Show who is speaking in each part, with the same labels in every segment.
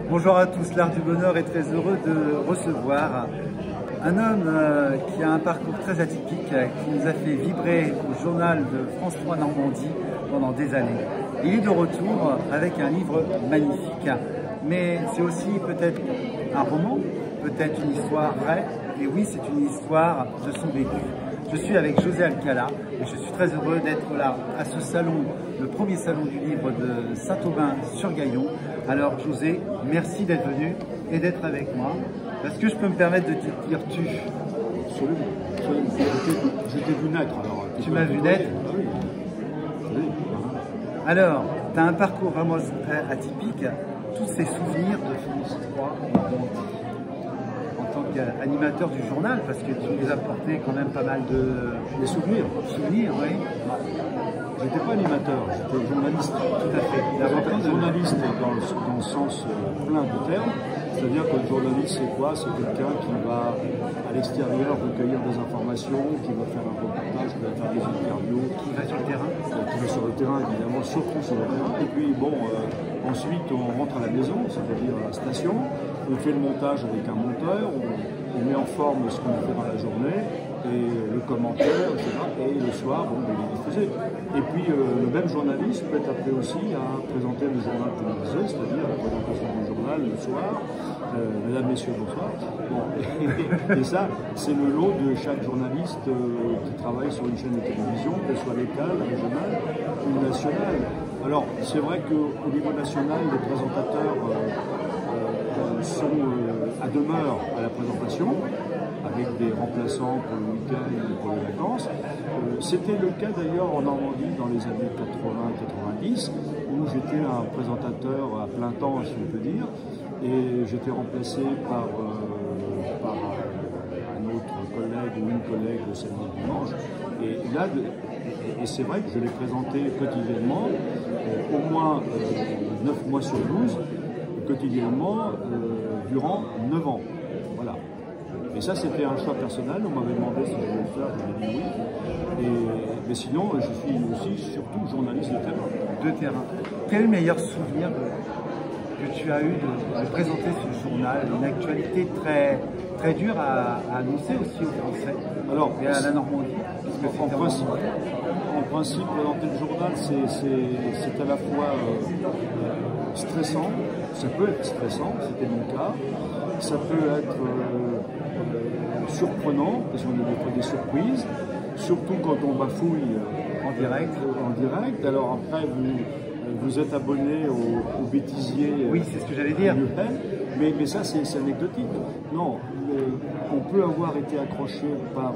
Speaker 1: Bonjour à tous, l'Art du Bonheur est très heureux de recevoir un homme qui a un parcours très atypique, qui nous a fait vibrer au journal de France 3 Normandie pendant des années. Il est de retour avec un livre magnifique, mais c'est aussi peut-être un roman, peut-être une histoire vraie, et oui, c'est une histoire de son vécu. Je suis avec José Alcala et je suis très heureux d'être là à ce salon, le premier salon du livre de Saint-Aubin-sur-Gaillon. Alors José, merci d'être venu et d'être avec moi. Est-ce que je peux me permettre de te dire tu?
Speaker 2: Absolument. Je t'ai vu naître alors.
Speaker 1: Tu m'as vu naître?
Speaker 2: Ah oui. Oui.
Speaker 1: Alors, tu as un parcours vraiment atypique, tous ces souvenirs de France 3 en tant qu'animateur du journal, parce que tu nous as apporté quand même pas mal de...
Speaker 2: Les souvenirs.
Speaker 1: Souvenirs, oui.
Speaker 2: J'étais pas animateur, j'étais journaliste.
Speaker 1: Tout à fait.
Speaker 2: Journaliste dans le sens plein de termes. C'est-à-dire que le journaliste, c'est quoi? C'est quelqu'un qui va à l'extérieur recueillir des informations, qui va faire un reportage, qui va faire des interviews.
Speaker 1: Qui va sur le terrain?
Speaker 2: Qui va sur le terrain, évidemment, surtout sur le terrain. Et puis, bon, ensuite, on rentre à la maison, c'est-à-dire à la station. On fait le montage avec un monteur, on met en forme ce qu'on a fait dans la journée, et le commentaire, etc. Et le soir, bon, il est diffusé. Et puis, le même journaliste peut être appelé aussi à présenter le journal télévisé, c'est-à-dire la présentation du journal le soir. Mesdames, Messieurs, bonsoir. Bon, et ça, c'est le lot de chaque journaliste qui travaille sur une chaîne de télévision, qu'elle soit locale, régionale ou nationale. Alors, c'est vrai qu'au niveau national, les présentateurs sont à demeure à la présentation, avec des remplaçants pour le week-end ou pour les vacances. C'était le cas d'ailleurs en Normandie dans les années 80-90, où j'étais un présentateur à plein temps, si on peut dire, et j'étais remplacé par un autre collègue ou une collègue le samedi et dimanche. Et là, c'est vrai que je l'ai présenté quotidiennement, au moins 9 mois sur 12, quotidiennement, durant 9 ans. Voilà. Et ça, c'était un choix personnel. On m'avait demandé si je voulais le faire, j'avais dit oui. Mais sinon, je suis aussi surtout journaliste de terrain.
Speaker 1: De terrain. Quel est le meilleur souvenir que tu as eu de présenter ce journal? Une actualité très dure à annoncer aussi aux Français et à la Normandie.
Speaker 2: En principe, présenter le journal, c'est à la fois stressant, ça peut être stressant, c'était mon cas, ça peut être surprenant, parce qu'on a des surprises, surtout quand on bafouille
Speaker 1: en direct.
Speaker 2: Alors après, vous êtes abonné au bêtisier.
Speaker 1: Oui, c'est ce que j'allais dire.
Speaker 2: Mais ça, c'est anecdotique. Non, on peut avoir été accroché par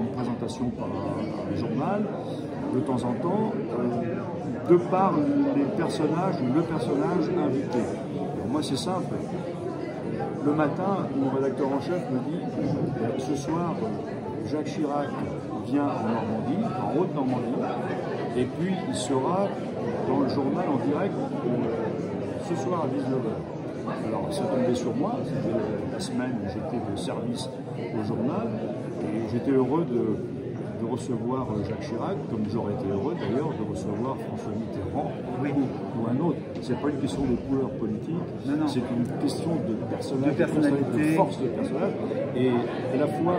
Speaker 2: une présentation, par un journal, de temps en temps, de par les personnages ou le personnage invité. Alors moi, c'est simple. Le matin, mon rédacteur en chef me dit ce soir, Jacques Chirac vient en Normandie, en Haute-Normandie, et puis il sera dans le journal en direct ce soir à 19h. Alors ça tombait sur moi, c'était la semaine où j'étais de service au journal, et j'étais heureux de recevoir Jacques Chirac, comme j'aurais été heureux d'ailleurs de recevoir François Mitterrand ou un autre. C'est pas une question de couleur politique, c'est une question de personnalité, de force de personnage. Et à la fois,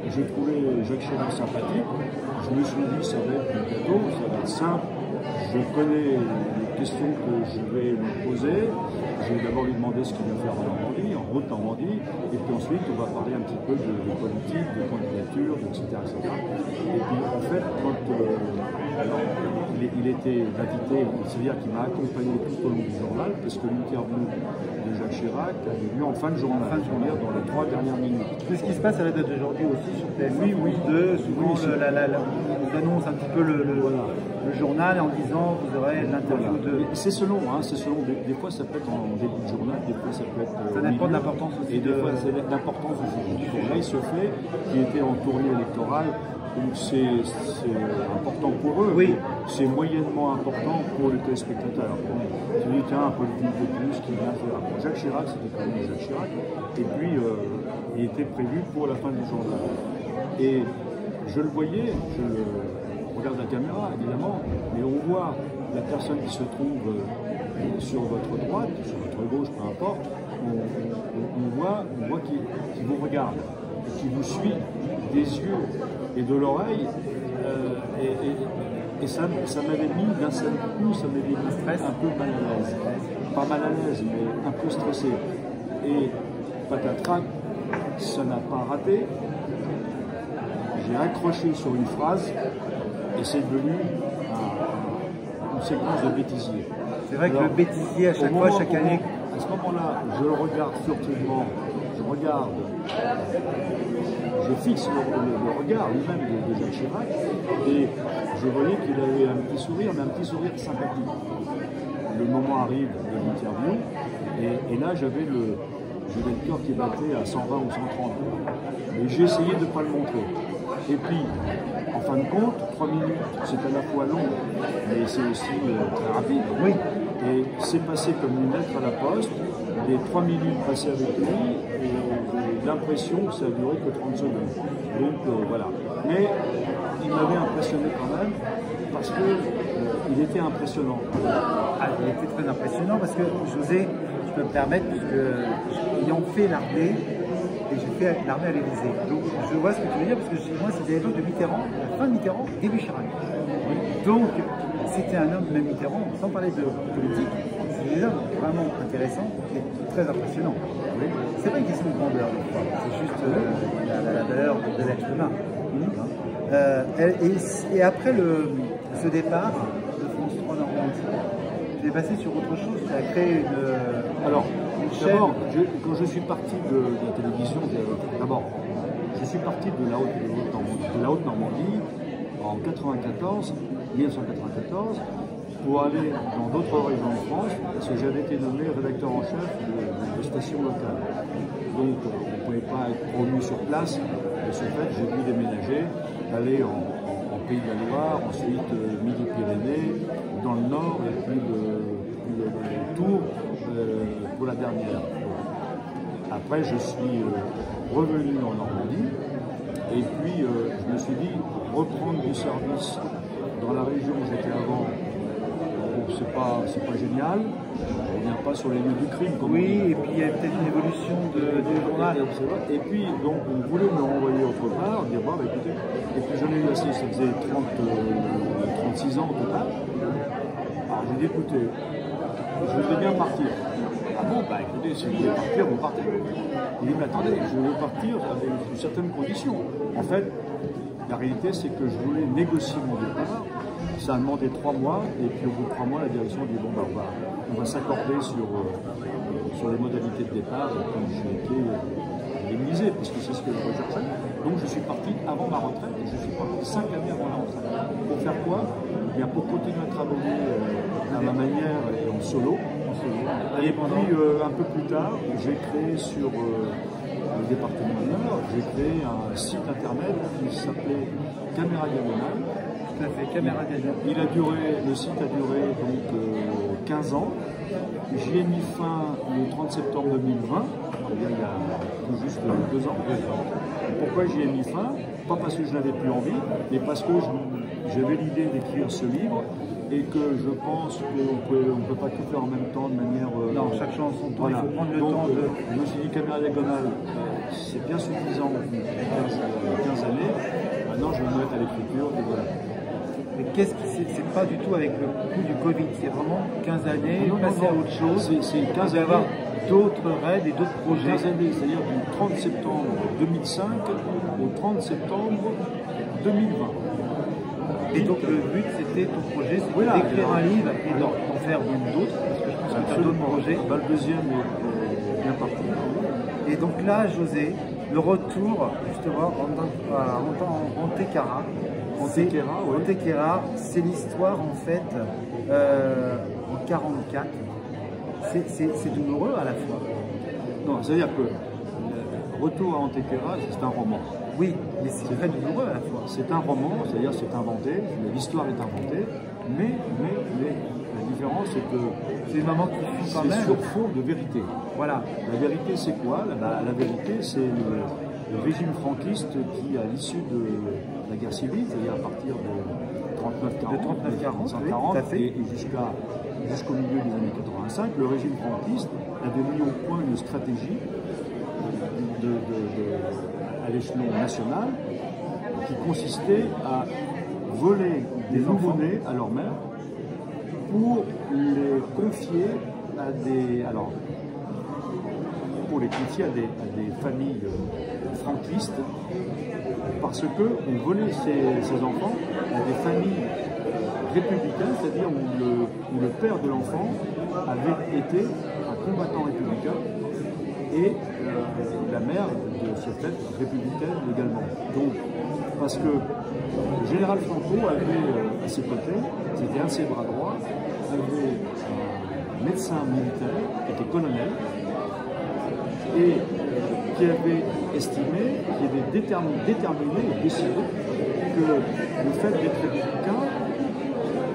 Speaker 2: j'ai trouvé Jacques Chirac sympathique, je me suis dit ça va être un gâteau, ça va être simple, je connais les questions que je vais lui poser. Je vais d'abord lui demander ce qu'il va faire en Normandie, en Haute-Normandie, et puis ensuite on va parler un petit peu de politique, de candidature, etc., etc. Et puis en fait, quand il était invité, c'est-à-dire qu'il m'a accompagné tout au long du journal, parce que l'interview de Jacques Chirac avait lieu en fin de journal, dans les 3 dernières minutes.
Speaker 1: C'est ce qui se passe à la date d'aujourd'hui aussi sur TF1, souvent ils annoncent un petit peu le journal en disant vous aurez l'interview de...
Speaker 2: C'est selon, des fois ça peut être en début de journal, des fois ça peut être...
Speaker 1: Ça dépend de l'importance aussi.
Speaker 2: Et des fois c'est l'importance du journal. Il se fait, qui était en tournée électorale, donc c'est important pour eux,
Speaker 1: oui.
Speaker 2: C'est moyennement important pour les téléspectateurs. Je dis tiens, un politique de plus qui vient faire. Jacques Chirac, c'était quand même Jacques Chirac, et puis il était prévu pour la fin du journal. Et je le voyais, je regarde la caméra évidemment, mais on voit la personne qui se trouve sur votre droite, sur votre gauche, peu importe, on voit qu'il vous regarde, qui vous suit des yeux et de l'oreille. Et ça m'avait mis d'un seul coup, ça m'avait mis un peu mal à l'aise. Pas mal à l'aise, mais un peu stressé. Et patatras, ça n'a pas raté. J'ai accroché sur une phrase et c'est devenu une séquence de bêtisier.
Speaker 1: C'est vrai que le bêtisier, à chaque fois, chaque année.
Speaker 2: À ce moment-là, je le regarde furtivement, je fixe le regard lui-même de Jacques Chirac et je voyais qu'il avait un petit sourire, mais un petit sourire sympathique. Le moment arrive de l'interview et là j'avais le cœur qui battait à 120 ou 130. Et j'ai essayé de ne pas le montrer. Et puis, en fin de compte, 3 minutes, c'est à la fois long, mais c'est aussi très rapide.
Speaker 1: Oui.
Speaker 2: Et c'est passé comme une lettre à la poste. Les 3 minutes passées avec lui, et l'impression que ça a duré que 30 secondes. Donc voilà. Mais il m'avait impressionné quand même, parce qu'il était impressionnant.
Speaker 1: Ah, il était très impressionnant parce que José, je peux me permettre, puisque ayant fait l'armée, et j'ai fait l'armée à l'Élysée. Donc je vois ce que tu veux dire, parce que moi c'était l'époque de Mitterrand, la fin de Mitterrand, début Chirac. Donc c'était un homme, même Mitterrand, sans parler de politique, c'est des hommes vraiment intéressants et très impressionnants. C'est pas une question de grandeur, c'est juste la valeur de l'être humain. Et après ce départ de France 3 Normandie, tu es passé sur autre chose, tu as créé une chaîne.
Speaker 2: D'abord, quand je suis parti de la télévision, d'abord, je suis parti de la Haute-Normandie en 1994, pour aller dans d'autres régions de France, parce que j'avais été nommé rédacteur en chef de stations locales. Donc, on ne pouvait pas être promu sur place, et ce fait, j'ai dû déménager, aller en Pays de la Loire, ensuite Midi-Pyrénées, dans le Nord, et puis le Tour pour la dernière. Après, je suis revenu en Normandie, et puis je me suis dit, reprendre du service dans la région où j'étais avant, c'est pas génial, on ne revient pas sur les lieux du crime.
Speaker 1: Oui, et puis il y a peut-être une évolution du journal.
Speaker 2: Et puis, donc, on voulait me renvoyer autre part, dire, bah, écoutez, et puis j'en ai eu assez, ça faisait 36 ans au total. Alors j'ai dit, écoutez, je voudrais bien partir. Ah bon, bah écoutez, si vous voulez partir, vous partez. Il dit, mais attendez, je veux partir avec certaines conditions. En fait, la réalité, c'est que je voulais négocier mon départ. Ça a demandé 3 mois, et puis au bout de 3 mois, la direction a dit, bon, bah, on va s'accorder sur les modalités de départ, et puis j'ai été indemnisé, parce que c'est ce que je recherchais. Donc je suis parti avant ma retraite, et je suis parti 5 années avant la retraite. Pour faire quoi? Eh bien, pour continuer à travailler à ma manière et en solo. Et puis un peu plus tard, j'ai créé sur le département du Nord, j'ai créé un site internet qui s'appelait Caméra Diagonale.
Speaker 1: Tout à fait, Caméra Diagonale.
Speaker 2: Le site a duré donc 15 ans. J'y ai mis fin le 30 septembre 2020, c'est-à-dire il y a tout juste 2 ans. Pourquoi j'y ai mis fin? Pas parce que je n'avais plus envie, mais parce que j'avais l'idée d'écrire ce livre et que je pense qu'on ne peut pas tout faire en même temps de manière...
Speaker 1: non, chaque chose en son temps, voilà. Il faut prendre le temps de...
Speaker 2: Je me suis dit, Caméra Diagonale, c'est bien suffisant depuis 15 années. Maintenant, je vais me mettre à l'écriture et voilà.
Speaker 1: Mais qu'est-ce qui c'est pas du tout avec le coup du Covid, c'est vraiment 15 années, passer à autre chose,
Speaker 2: c'est 15 années,
Speaker 1: avoir d'autres rêves et d'autres projets.
Speaker 2: 15 années, c'est-à-dire du 30 septembre 2005 au 30 septembre 2020.
Speaker 1: Et donc le but c'était, ton projet, c'était d'écrire un livre et d'en faire d'autres, parce que je pense que tu as d'autres projets.
Speaker 2: Bah, le deuxième est bien parti.
Speaker 1: Et donc là, José, le retour justement en Antequera. Antequera, c'est l'histoire en fait en 1944. C'est douloureux à la fois.
Speaker 2: Non, c'est-à-dire que Retour à Antequera, c'est un roman.
Speaker 1: Oui, mais c'est très douloureux à la fois.
Speaker 2: C'est un roman, c'est-à-dire c'est inventé, l'histoire est inventée, mais la différence c'est que
Speaker 1: c'est une maman qui fuit quand même.
Speaker 2: C'est sur fond de vérité.
Speaker 1: Voilà.
Speaker 2: La vérité c'est quoi? La vérité c'est le régime franquiste qui, à l'issue de la guerre civile, c'est-à-dire à partir de 39-40,
Speaker 1: oui,
Speaker 2: et jusqu'à jusqu'au milieu des années 85, le régime franquiste avait mis au point une stratégie à l'échelon national qui consistait à voler des nouveau-nés à leur mère pour les confier à des, des familles franquistes, parce qu'on volait ces enfants à des familles républicaines, c'est-à-dire où le père de l'enfant avait été un combattant républicain et la mère, de ce fait, républicaine également. Donc, parce que le général Franco avait à ses côtés, c'était un de ses bras droits, avait un médecin militaire, qui était colonel, et qui avait estimé, qui avait déterminé et décidé que le fait d'être républicain,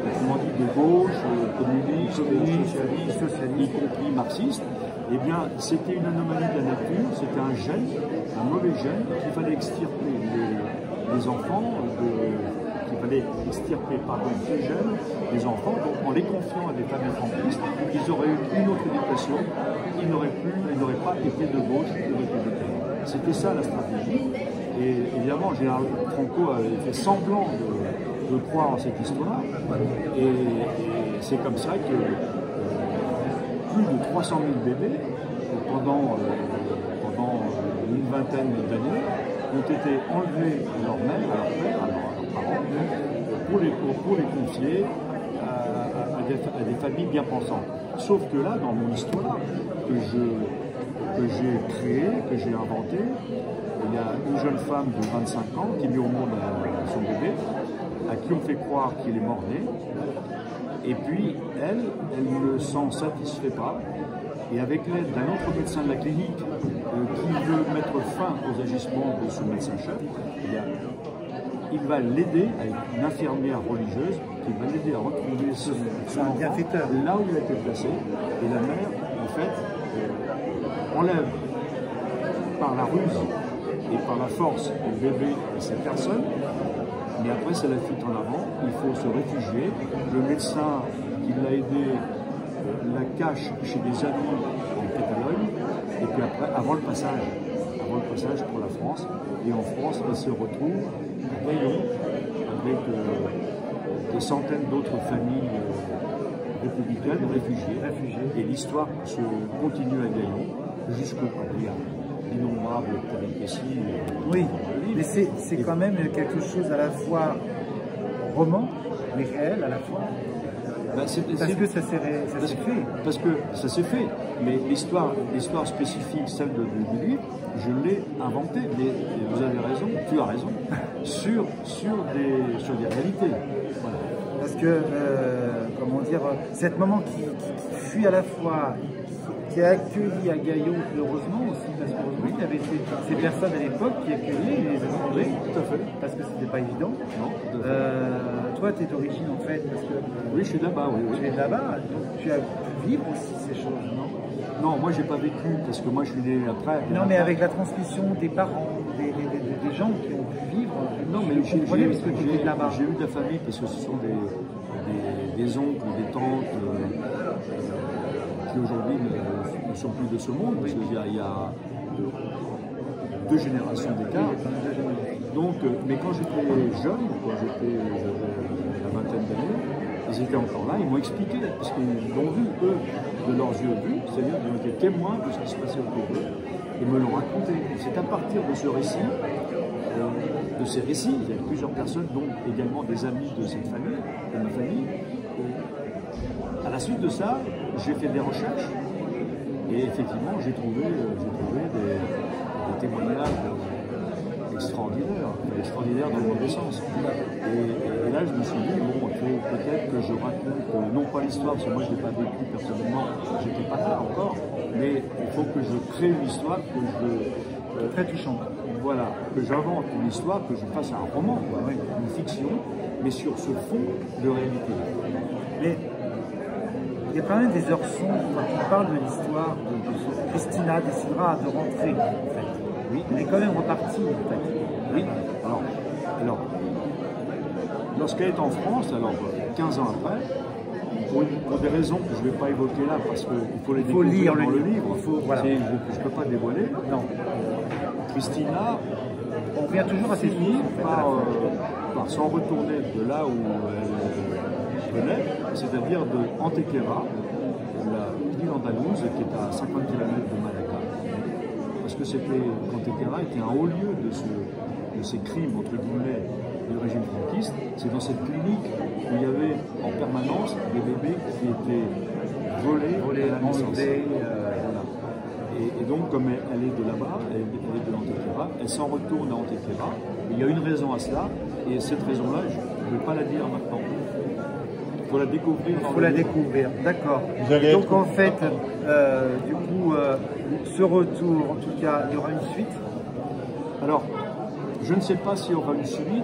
Speaker 2: autrement dit de gauche, communiste, socialiste, y compris marxiste, eh bien, c'était une anomalie de la nature, c'était un gène, un mauvais gène, qu'il fallait extirper les enfants, qu'il fallait extirper ces gènes, les enfants, donc en les confiant à des familles franquistes, ils auraient eu une autre éducation, ils n'auraient pas été de gauche et de républicain. C'était ça la stratégie, et évidemment, le général Franco avait fait semblant de croire en cette histoire, et c'est comme ça que plus de 300 000 bébés, pendant une vingtaine d'années, ont été enlevés à leur mère, à leur père, à leurs parents, pour les confier à des familles bien pensantes. Sauf que là, dans mon histoire, que j'ai créée, que j'ai inventée, il y a une jeune femme de 25 ans qui met au monde son bébé, à qui on fait croire qu'il est mort-né. Et puis, elle ne s'en satisfait pas. Et avec l'aide d'un autre médecin de la clinique qui veut mettre fin aux agissements de ce médecin-chef, il va l'aider avec une infirmière religieuse qui va l'aider à retrouver son enfant là où il a été placé. Et la mère, en fait, enlève par la ruse et par la force le bébé et cette personne. Mais après, c'est la fuite en avant, il faut se réfugier. Le médecin qui l'a aidé la cache chez des amis en Catalogne, et puis après, avant le passage pour la France. Et en France, il se retrouve à Gaillon avec des centaines d'autres familles républicaines, réfugiées. Et l'histoire se continue à Gaillon jusqu'au innombrables péripéties.
Speaker 1: Oui, mais c'est quand même quelque chose à la fois roman, mais réel à la fois. Parce que ça s'est fait.
Speaker 2: Parce que ça s'est fait. Mais l'histoire spécifique, celle du livre, je l'ai inventée. Mais vous avez raison, tu as raison, sur des réalités. Voilà.
Speaker 1: Parce que, comment dire, cette maman qui fuit à la fois, qui a accueilli à Gaillon, heureusement aussi, parce qu'aujourd'hui, il y avait ces personnes à l'époque qui accueillaient les étrangers,
Speaker 2: tout à fait,
Speaker 1: parce que c'était pas évident.
Speaker 2: Non,
Speaker 1: toi, tu es d'origine en fait, parce que...
Speaker 2: Oui, je suis de là-bas, oui.
Speaker 1: Tu es de là-bas, donc tu as pu vivre aussi ces choses, non?
Speaker 2: Non, moi, j'ai pas vécu, parce que moi, je suis né après.
Speaker 1: Non, mais avec la transmission des parents, des gens qui ont pu vivre,
Speaker 2: non, mais
Speaker 1: je comprenais, parce que tu étais de là-bas.
Speaker 2: J'ai eu de la famille, parce que ce sont des oncles, des tantes, qui aujourd'hui ne sont plus de ce monde, parce qu'il y a deux générations d'écart. Donc, mais quand j'étais jeune, quand j'étais la vingtaine d'années, ils étaient encore là, ils m'ont expliqué, parce qu'ils l'ont vu, eux, de leurs yeux vus, c'est-à-dire qu'ils ont été témoins de ce qui se passait autour d'eux, et me l'ont raconté. C'est à partir de ce récit, de ces récits, il y a plusieurs personnes, dont également des amis de cette famille, de ma famille. À la suite de ça, j'ai fait des recherches, et effectivement, j'ai trouvé des témoignages extraordinaires dans le mauvais sens. Et là, je me suis dit, bon, il faut peut-être que je raconte, non pas l'histoire, parce que moi je ne l'ai pas vécu personnellement, je n'étais pas là encore, mais il faut que je crée une histoire,
Speaker 1: très touchante.
Speaker 2: Voilà, que j'invente une histoire, que je fasse un roman, une fiction, mais sur ce fond de réalité.
Speaker 1: Mais il y a quand même des heures sombres quand on parle de l'histoire de Christina décidera de rentrer, en fait. Oui, elle est quand même repartie, en fait.
Speaker 2: Oui, alors lorsqu'elle est en France, alors 15 ans après, pour des raisons que je ne vais pas évoquer là, parce qu'il faut les découvrir
Speaker 1: lire
Speaker 2: dans le livre.
Speaker 1: Voilà.
Speaker 2: Je ne peux pas dévoiler.
Speaker 1: Non.
Speaker 2: Christina,
Speaker 1: on revient toujours à ses
Speaker 2: finit
Speaker 1: sources, en fait,
Speaker 2: par s'en retourner de là où elle venait, c'est-à-dire de Antequera, la ville andalouse qui est à 50 km de Malaga. Parce que Antequera était un haut lieu de ces crimes, entre guillemets, du régime franquiste. C'est dans cette clinique où il y avait en permanence des bébés qui étaient volés à la naissance. Voilà. Et donc, comme elle est de là-bas, elle est de l'Antequera, elle s'en retourne à Antequera. Il y a une raison à cela, et cette raison-là, je ne vais pas la dire maintenant. Il faut la découvrir.
Speaker 1: Il faut la découvrir, d'accord. Donc en fait, du coup, ce retour, en tout cas, il y aura une suite?
Speaker 2: Alors, je ne sais pas s'il y aura une suite.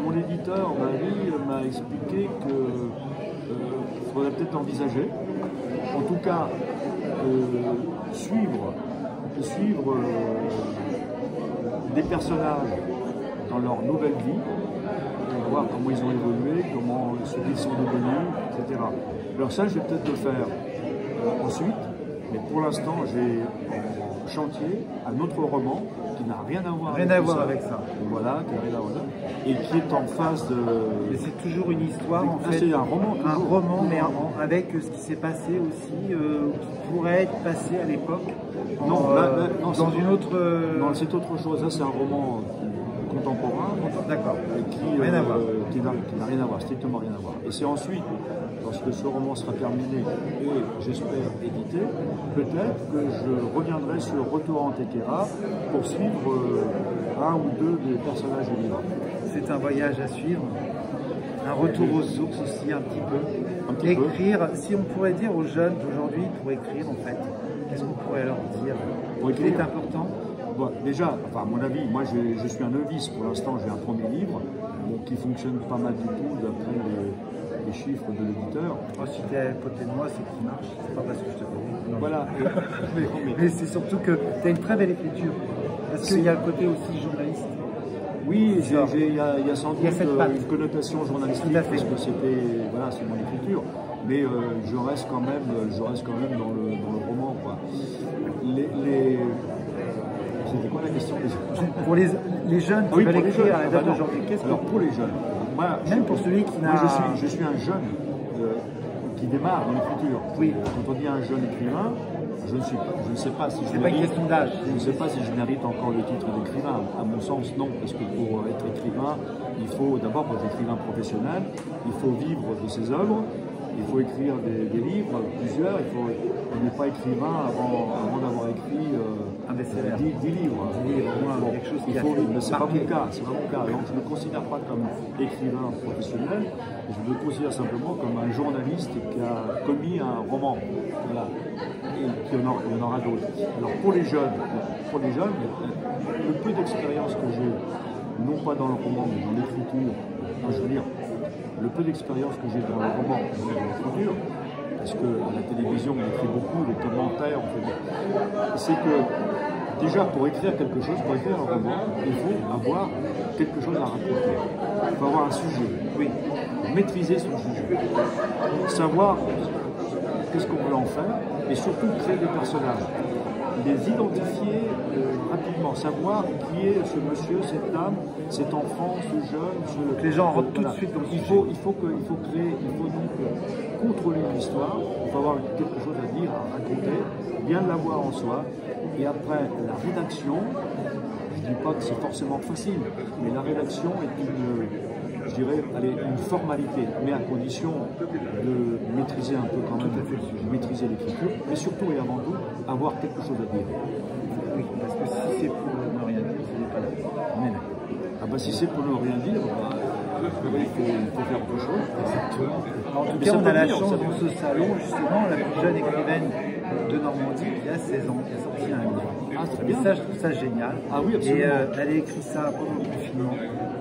Speaker 2: Mon éditeur m'a expliqué qu'il faudrait peut-être envisager. En tout cas, suivre des personnages dans leur nouvelle vie, voir comment ils ont évolué, comment ce qu'ils sont devenus, etc. Alors ça, je vais peut-être le faire ensuite, mais pour l'instant, j'ai en chantier un autre roman qui n'a rien à voir
Speaker 1: avec ça.
Speaker 2: Voilà, qui n'a rien à voir et qui est en phase de...
Speaker 1: Mais c'est toujours une histoire, en fait.
Speaker 2: C'est un roman, toujours.
Speaker 1: Un roman, mais avec ce qui s'est passé aussi, qui pourrait être passé à l'époque.
Speaker 2: Non,
Speaker 1: dans une autre...
Speaker 2: Non, c'est autre chose. Là, c'est un roman contemporain.
Speaker 1: D'accord.
Speaker 2: Qui n'a rien à voir, strictement rien à voir. Et c'est ensuite, lorsque ce roman sera terminé et j'espère édité, peut-être que je reviendrai sur Retour à Antequera pour suivre un ou deux des personnages du livre.
Speaker 1: C'est un voyage à suivre, un retour aux sources aussi un petit peu. Écrire, si on pourrait dire aux jeunes d'aujourd'hui pour écrire en fait, qu'est-ce qu'on pourrait leur dire? Pour écrire, c'est important.
Speaker 2: Bon, déjà, enfin, à mon avis, moi je suis un novice. Pour l'instant, j'ai un premier livre qui fonctionne pas mal du tout d'après les chiffres de l'éditeur.
Speaker 1: Oh, si tu es à côté de moi, c'est qu'il marche. C'est pas parce que je te connais.
Speaker 2: Voilà.
Speaker 1: Mais c'est surtout que tu as une très belle écriture. Parce qu'il y a le côté aussi journaliste.
Speaker 2: Oui, il y a sans doute une connotation journalistique
Speaker 1: parce que
Speaker 2: c'est mon écriture. Mais je reste quand même dans le roman, quoi. C'était quoi la question déjà?
Speaker 1: Pour les jeunes qui veulent écrire à la date d'aujourd'hui, qu'est-ce que...
Speaker 2: Alors pour les jeunes,
Speaker 1: même pour celui qui n'a...
Speaker 2: Moi je suis un jeune qui démarre dans l'écriture.
Speaker 1: Oui.
Speaker 2: Quand on dit un jeune écrivain, je ne sais pas si je
Speaker 1: pas une question d'âge.
Speaker 2: Je ne sais pas si je mérite encore le titre d'écrivain. À mon sens, non, parce que pour être écrivain, il faut d'abord, pour être écrivain professionnel, il faut vivre de ses œuvres. Il faut écrire des livres, plusieurs. On n'est pas écrivain avant d'avoir écrit 10 livres.
Speaker 1: Quelque chose qui a fait.
Speaker 2: Mais c'est pas mon cas. Donc je ne me considère pas comme écrivain professionnel. Je me considère simplement comme un journaliste qui a commis un roman. Voilà. Et qu'il y en aura d'autres. Alors pour les jeunes, le peu d'expérience que j'ai, non pas dans le roman, mais dans l'écriture, je veux dire, le peu d'expérience que j'ai dans le roman, dans l'écriture, parce qu'à la télévision on écrit beaucoup, les commentaires, c'est que déjà pour écrire quelque chose, pour écrire un roman, il faut avoir quelque chose à raconter. Il faut avoir un sujet, maîtriser son sujet, savoir qu'est-ce qu'on veut en faire, et surtout créer des personnages. Les identifier rapidement, savoir qui est ce monsieur, cette dame, cet enfant, ce jeune,
Speaker 1: que les gens rentrent tout de suite dans le sujet.
Speaker 2: Il faut donc contrôler l'histoire, il faut avoir quelque chose à dire, à raconter, bien l'avoir en soi, et après la rédaction, je ne dis pas que c'est forcément facile, mais la rédaction est une formalité, mais à condition de maîtriser un peu quand même, de maîtriser l'écriture, mais surtout et avant tout, avoir quelque chose à dire.
Speaker 1: Oui, parce que si c'est pour ne rien dire, ce n'est pas là.
Speaker 2: Si c'est pour ne rien dire, il faut faire autre chose.
Speaker 1: Exactement. En tout cas, on a la chance dans ce salon, justement, la plus jeune écrivaine de Normandie qui a 16 ans, qui a sorti un livre. Et ça, je trouve ça génial.
Speaker 2: Ah oui, absolument.
Speaker 1: Et elle a écrit ça pendant le confinement.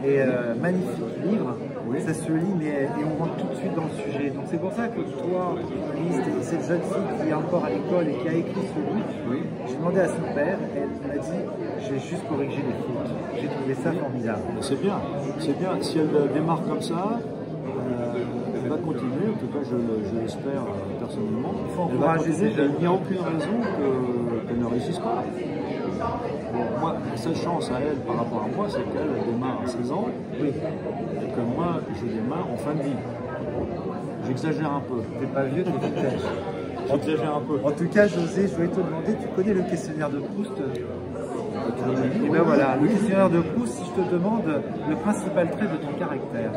Speaker 1: Et magnifique livre, ça se lit, et on rentre tout de suite dans le sujet. Donc c'est pour ça que toi, et cette jeune fille qui est encore à l'école et qui a écrit ce livre, j'ai demandé à son père, et elle m'a dit, j'ai juste corrigé les fautes. J'ai trouvé ça formidable.
Speaker 2: C'est bien. Si elle démarre comme ça, elle va continuer. continuer, en tout cas je l'espère personnellement.
Speaker 1: Il faut
Speaker 2: Elle va
Speaker 1: encourager
Speaker 2: continuer,
Speaker 1: ces jeunes.
Speaker 2: il n'y a aucune raison qu'elle ne réussisse pas. Bon, moi, sa chance à elle par rapport à moi, c'est qu'elle démarre à 16 ans,
Speaker 1: Oui,
Speaker 2: et que moi, je démarre en fin de vie. J'exagère un peu.
Speaker 1: t'es pas vieux, t'es fidèle.
Speaker 2: J'exagère un peu.
Speaker 1: En tout cas, José, je voulais te demander, tu connais le questionnaire de Proust? Et bien voilà, le questionnaire de Proust, si je te demande le principal trait de ton caractère.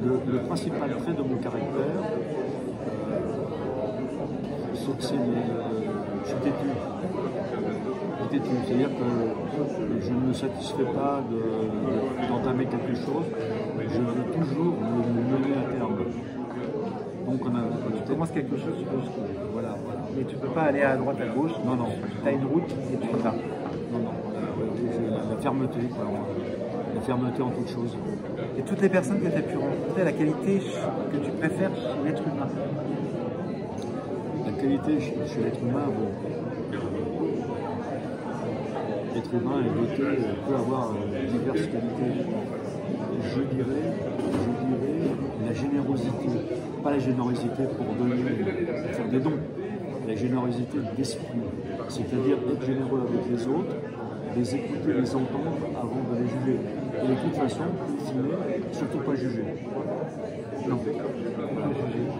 Speaker 2: Le principal trait de mon caractère, c'est que je suis têtu. Je suis têtu. C'est-à-dire que je ne me satisfais pas d'entamer quelque chose. Je veux toujours me mener à terme. Donc
Speaker 1: Tu commences quelque chose, tu peux jusqu'au bout. Voilà, voilà. Mais tu peux pas aller à droite, à gauche.
Speaker 2: Non, non.
Speaker 1: Tu as une route et tu y vas.
Speaker 2: Non, non. La fermeté, quoi. La fermeté en toute chose.
Speaker 1: Et toutes les personnes que tu as pu rencontrer, la qualité que tu préfères chez l'être humain.
Speaker 2: La qualité chez l'être humain, bon. L'être humain est doté, peut avoir diverses qualités. Je dirais la générosité. Pas la générosité pour donner, pour faire des dons. La générosité d'esprit. C'est-à-dire être généreux avec les autres, les écouter, les entendre avant de les juger. Et de toute façon, surtout pas juger. Non.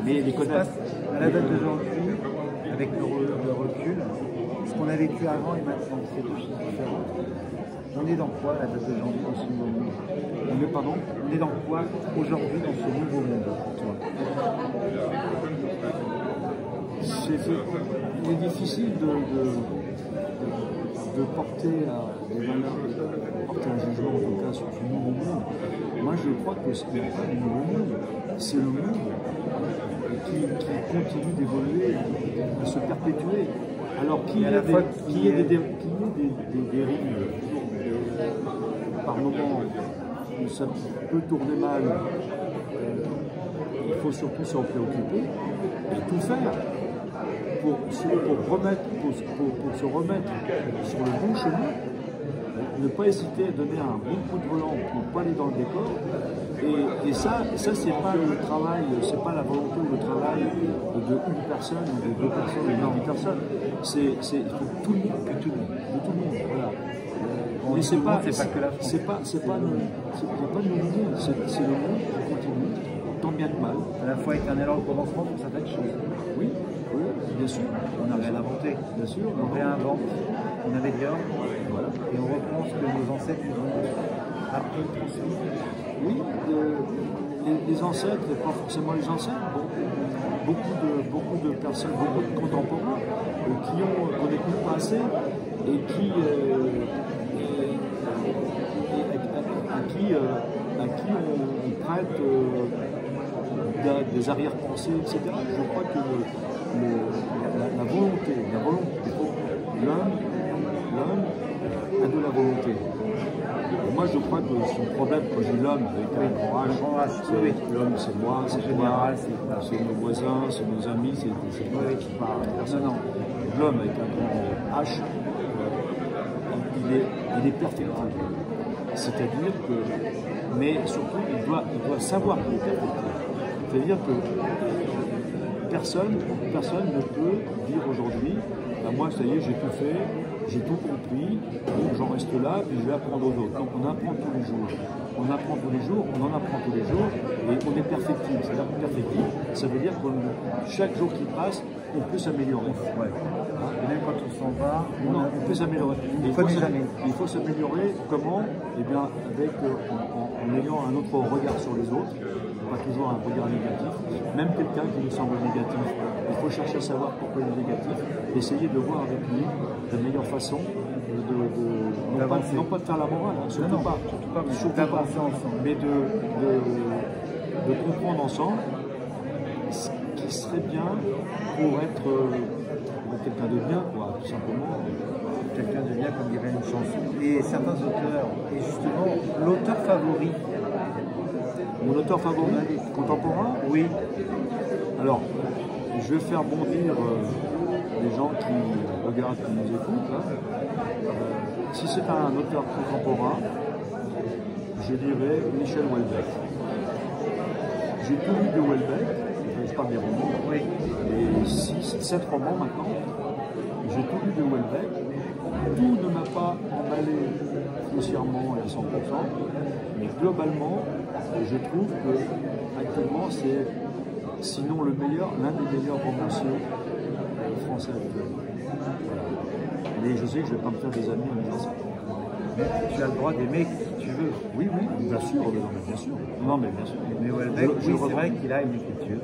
Speaker 2: Mais les connaître.
Speaker 1: À la date d'aujourd'hui, avec le recul, ce qu'on a vécu avant et maintenant, c'est deux choses différentes. On est dans quoi à la date d'aujourd'hui dans ce nouveau monde? On est dans quoi aujourd'hui dans ce nouveau monde pour toi?
Speaker 2: Il est difficile de porter des valeurs, de porter un jugement en tout cas sur ce nouveau monde. Moi je crois que ce n'est pas le nouveau monde, c'est le monde qui continue d'évoluer, de se perpétuer. Alors qu'il y ait des dérives par moments où ça peut tourner mal, il faut surtout s'en préoccuper et tout faire pour se remettre sur le bon chemin, ne pas hésiter à donner un bon coup de volant pour ne pas aller dans le décor. Et ça c'est pas le travail, c'est pas la volonté ou le travail d'une personne, ou de deux personnes, ou de 10 personnes. Il faut tout le monde, de tout le monde. Voilà. Mais c'est pas que la France. C'est pas le nouveau monde, c'est le monde qui continue, tant bien que mal.
Speaker 1: À la fois éternel recommencement pour certaines choses.
Speaker 2: Oui, bien sûr.
Speaker 1: On n'a rien inventé.
Speaker 2: Bien sûr.
Speaker 1: On réinvente, on améliore,
Speaker 2: Voilà.
Speaker 1: et on reprend ce que nos ancêtres nous ont appris, transmis.
Speaker 2: Oui, les ancêtres, et pas forcément les ancêtres, beaucoup de personnes, beaucoup de contemporains qu'on n'écoute pas assez et à qui on prête des arrière-pensées, etc. Je crois que la volonté, l'homme a de la volonté. Et moi, je crois que son problème, quand je dis l'homme, avec un grand H, l'homme, c'est moi, c'est toi, c'est nos voisins, c'est nos amis, c'est pas personne. Non. L'homme, avec un grand H, il est perfectible. C'est-à-dire que, mais surtout, il doit savoir qu'il est perfectible. C'est-à-dire que personne ne peut dire aujourd'hui, moi, ça y est, j'ai tout fait, j'ai tout compris, donc j'en reste là, puis je vais apprendre aux autres. Donc on apprend tous les jours. On apprend tous les jours, on en apprend tous les jours, et on est perfectible. C'est-à-dire que perfectible, ça veut dire que chaque jour qui passe, on peut s'améliorer.
Speaker 1: Ouais. Et même quand on s'en va,
Speaker 2: on peut s'améliorer. Il faut s'améliorer comment? Eh bien, en ayant un autre regard sur les autres, pas toujours un regard négatif. Même quelqu'un qui nous semble négatif, il faut chercher à savoir pourquoi il est négatif, essayer de voir avec lui la meilleure façon non pas de faire la morale, hein, surtout pas, mais de comprendre ensemble ce qui serait bien pour être quelqu'un de bien, quoi, tout simplement.
Speaker 1: Quelqu'un de bien, comme dirait une chanson. Et certains auteurs, et justement, l'auteur favori.
Speaker 2: Mon auteur favori contemporain?
Speaker 1: Oui.
Speaker 2: Alors, je vais faire bondir les gens qui regardent, qui nous écoutent. Là. Si c'est un auteur contemporain, je dirais Michel Houellebecq. j'ai tout lu de Houellebecq, je parle des romans,
Speaker 1: Oui.
Speaker 2: et 7 romans maintenant, j'ai tout lu de Houellebecq, tout ne m'a pas emballé foncièrement et à 100%, mais globalement, je trouve que actuellement c'est, sinon le meilleur, l'un des meilleurs romanciers français actuels. Mais je sais que je ne vais pas me faire des amis en disant ça.
Speaker 1: Tu as le droit d'aimer qui tu veux.
Speaker 2: Oui, bien sûr, bien sûr. Non, mais bien sûr.
Speaker 1: Mais Houellebecq, oui, c'est vrai qu'il a une écriture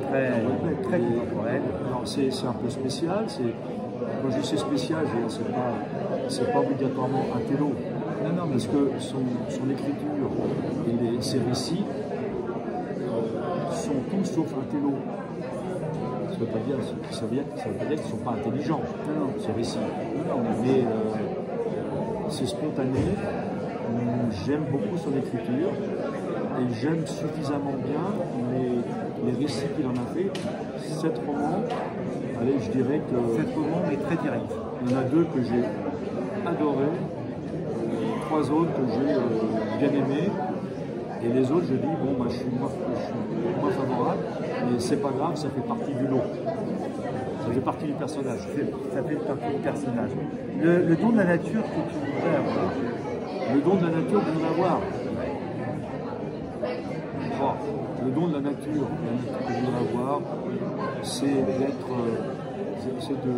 Speaker 1: très contemporaine.
Speaker 2: Alors c'est un peu spécial. Quand je dis c'est spécial, c'est pas obligatoirement un télo.
Speaker 1: Non,
Speaker 2: parce que son écriture et ses récits sont tous sauf un télo. Ça veut pas dire qu'ils ne sont pas intelligents, ces récits. Mais c'est spontané. J'aime beaucoup son écriture et j'aime suffisamment bien les récits qu'il en a fait. 7 romans, allez, je dirais que...
Speaker 1: 7 romans, mais très direct.
Speaker 2: Il y en a 2 que j'ai adorés, 3 autres que j'ai bien aimés, et les autres, je dis, bon, bah, je suis moins favorable, mais c'est pas grave, ça fait partie du lot. Ça fait partie du personnage.
Speaker 1: Ça fait partie du personnage. Le don de la nature que tu voudrais avoir.
Speaker 2: Le don de la nature que je voudrais avoir. Le don de la nature que je voudrais avoir, c'est d'être, c'est de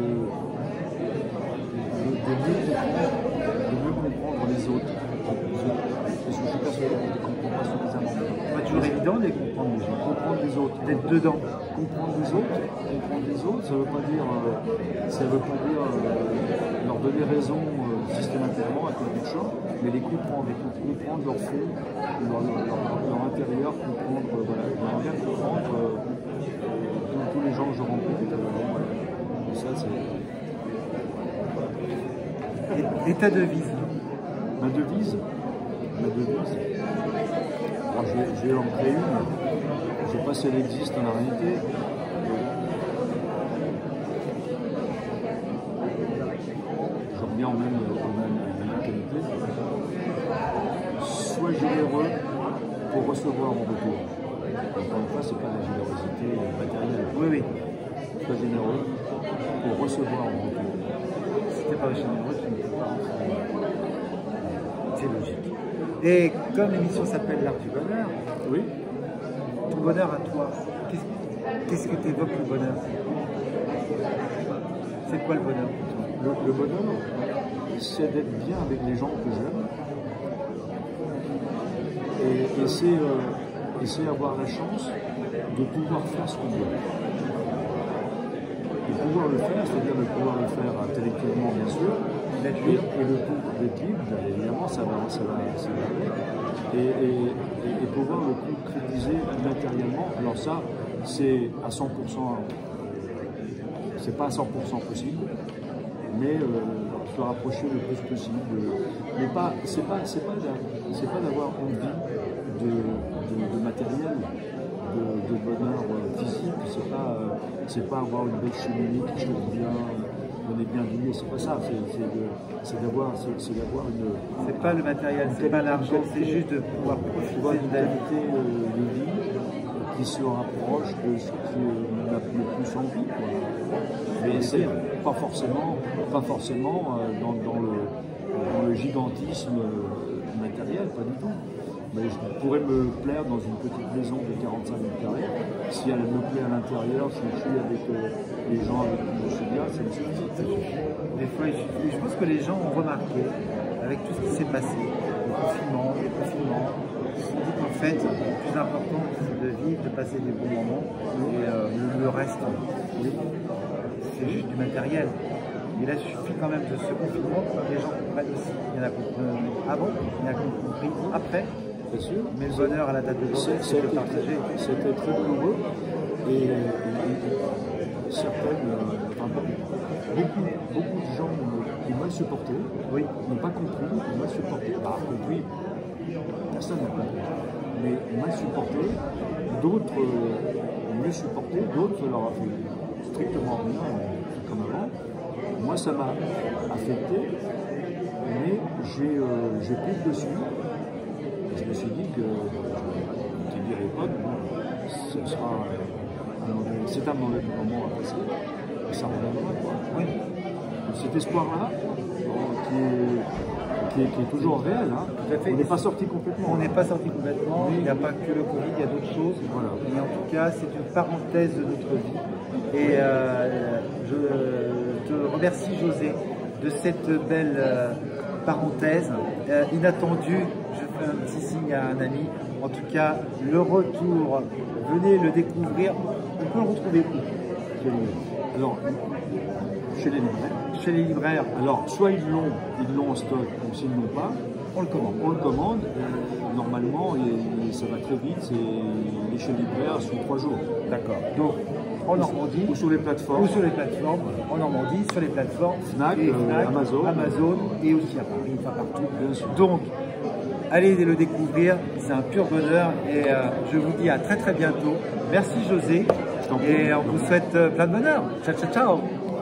Speaker 2: mieux comprendre les autres. Parce que je suis persuadé qu'on ne comprend pas suffisamment.
Speaker 1: C'est pas toujours évident de les comprendre les gens.
Speaker 2: Comprendre les autres.
Speaker 1: D'être dedans.
Speaker 2: Comprendre les autres, ça veut pas dire leur donner raison systématiquement à quelque chose, mais les comprendre leur fond, leur intérieur, comprendre, voilà, j'aimerais bien comprendre tous les gens que je rencontre. Et ça, c'est...
Speaker 1: Et ta devise?
Speaker 2: Ma devise, alors je vais en créer une, je ne sais pas si elle existe en réalité. Je reviens à la même qualité. Sois généreux pour recevoir en retour. Encore une fois, ce n'est pas de la générosité matérielle.
Speaker 1: Oui.
Speaker 2: Sois généreux pour recevoir en retour.
Speaker 1: Si tu n'es pas généreux, tu ne peux pas. C'est logique. Et comme l'émission s'appelle l'art du bonheur,
Speaker 2: oui.
Speaker 1: Ton bonheur à toi, qu'est-ce que t'évoque le bonheur? C'est quoi le bonheur pour toi?
Speaker 2: Le bonheur, c'est d'être bien avec les gens que j'aime. Et c'est avoir la chance de pouvoir faire ce qu'on veut. De pouvoir le faire, c'est-à-dire de pouvoir le faire intellectuellement, bien sûr, et le d'être libre, évidemment, ça va avec. Et pouvoir le concrétiser matériellement. Alors ça, c'est à 100%, c'est pas à 100% possible, mais se rapprocher le plus possible. Mais c'est pas d'avoir envie de matériel, de bonheur physique, c'est pas avoir une belle cheminée qui chauffe bien, on est bien douillé, c'est pas ça, c'est d'avoir une...
Speaker 1: C'est pas le matériel, c'est pas l'argent, c'est juste de pouvoir profiter
Speaker 2: d'une qualité de vie qui se rapproche de ce qui n'a le plus envie, quoi. Mais c'est pas forcément dans le gigantisme matériel, pas du tout. Mais je pourrais me plaire dans une petite maison de 45 mètres carrés. Si elle me plaît à l'intérieur, si je suis avec les gens avec qui je suis bien, ça me suffit.
Speaker 1: Des fois, je pense que les gens ont remarqué, avec tout ce qui s'est passé, le confinement, ils se sont dit qu'en fait, le plus important, c'est de vivre, de passer des bons moments, et le reste, c'est juste du matériel. Et là, il suffit quand même de ce confinement pour que les gens comprennent aussi. Il y en a compris avant, il y en a compris après.
Speaker 2: Bien sûr.
Speaker 1: Mais le bonheur à la date de l'aujourd'hui, c'est de partager.
Speaker 2: C'était très douloureux. Et certaines, beaucoup de gens ont mal supporté, n'ont pas compris, ont mal supporté. Compris, personne n'a compris. Mais mal supporté, d'autres mieux supporté, d'autres ça leur a fait strictement rien, comme avant. Moi, ça m'a affecté, mais j'ai pris le dessus. Je me suis dit que j'étais dire époque, ce sera c'est un mauvais moment à passer, et ça reviendra, quoi.
Speaker 1: Oui.
Speaker 2: Cet espoir-là, qui est toujours réel, hein.
Speaker 1: Tout à fait.
Speaker 2: On n'est pas sorti complètement.
Speaker 1: On n'est pas sorti complètement, il n'y a pas que le Covid, il y a d'autres choses.
Speaker 2: Voilà.
Speaker 1: Mais en tout cas, c'est une parenthèse de notre vie. Et je te remercie, José, de cette belle parenthèse inattendue. Je fais un petit signe à un ami. En tout cas, le retour, venez le découvrir. On peut le retrouver où?
Speaker 2: Alors, chez les libraires.
Speaker 1: Chez les libraires.
Speaker 2: Alors, soit ils l'ont en stock, ou s'ils ne l'ont pas,
Speaker 1: On le commande.
Speaker 2: on le commande. Normalement, et ça va très vite, c'est chez les libraires sous 3 jours.
Speaker 1: D'accord. Donc, en Normandie,
Speaker 2: Ou sur les plateformes.
Speaker 1: ou sur les plateformes, en Normandie, sur les plateformes
Speaker 2: Fnac,
Speaker 1: et
Speaker 2: Amazon.
Speaker 1: et aussi à Paris, enfin partout.
Speaker 2: Bien sûr.
Speaker 1: Donc, allez le découvrir, c'est un pur bonheur et je vous dis à très très bientôt. Merci José
Speaker 2: Je t'en prie.
Speaker 1: et on vous souhaite plein de bonheur. Ciao ciao ciao.